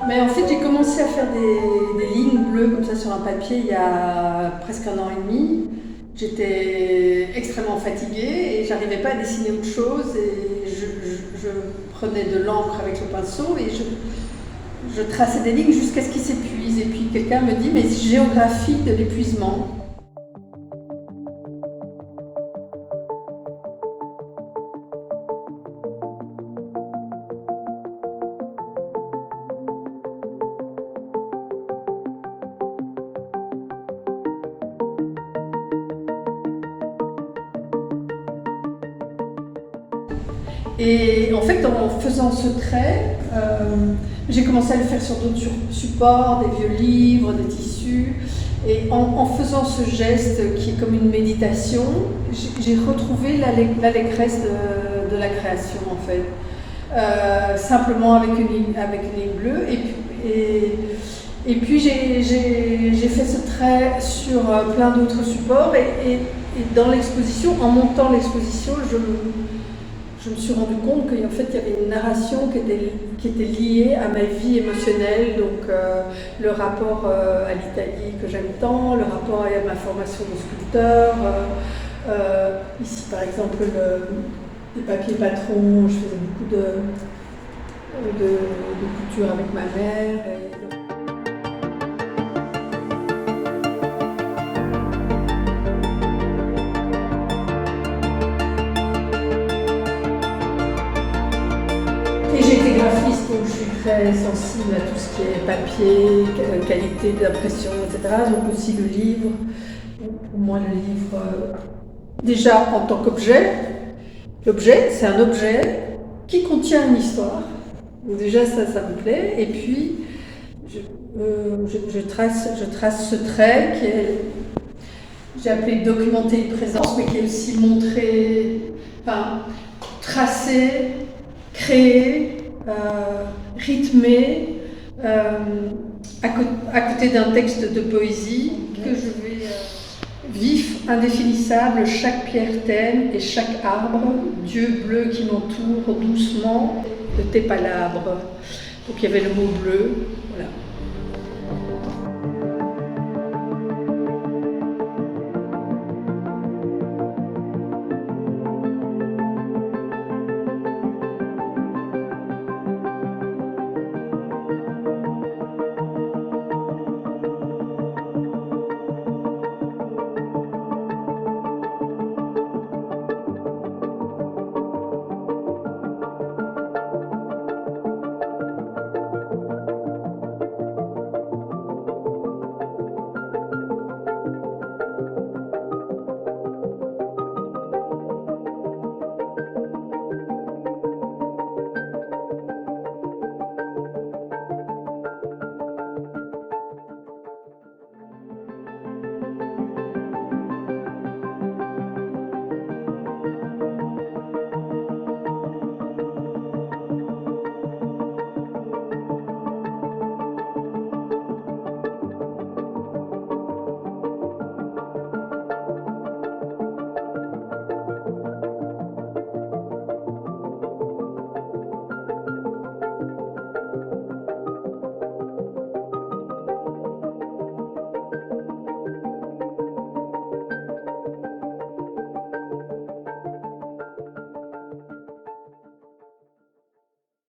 Mais en fait, j'ai commencé à faire des lignes bleues comme ça sur un papier il y a presque 1 an et demi. J'étais extrêmement fatiguée et j'arrivais pas à dessiner autre chose. Et je prenais de l'encre avec le pinceau et je traçais des lignes jusqu'à ce qu'ils s'épuisent. Et puis quelqu'un me dit, mais géographie de l'épuisement. Et en fait, en faisant ce trait, j'ai commencé à le faire sur d'autres supports, des vieux livres, des tissus. Et en faisant ce geste qui est comme une méditation, j'ai retrouvé l'allégresse de la création en fait. Simplement avec une ligne bleue. Et puis j'ai fait ce trait sur plein d'autres supports. Et dans l'exposition, en montant l'exposition, je me suis rendu compte qu'en fait il y avait une narration qui était liée à ma vie émotionnelle, donc le rapport à l'Italie que j'aime tant, le rapport à ma formation de sculpteur, ici par exemple des papiers patrons, je faisais beaucoup de couture avec ma mère. Et j'ai été graphiste, donc je suis très sensible à tout ce qui est papier, qualité d'impression, etc. Donc aussi le livre. Pour moi, le livre, déjà en tant qu'objet, l'objet, c'est un objet qui contient une histoire. Donc déjà, ça me plaît. Et puis, je trace ce trait qui est, j'ai appelé documenter une présence, mais qui est aussi montrer, enfin, tracer, créer, rythmer, à côté d'un texte de poésie que je vais vif, indéfinissable, chaque pierre t'aime et chaque arbre, Dieu bleu qui m'entoure doucement de tes palabres. Donc il y avait le mot bleu, voilà.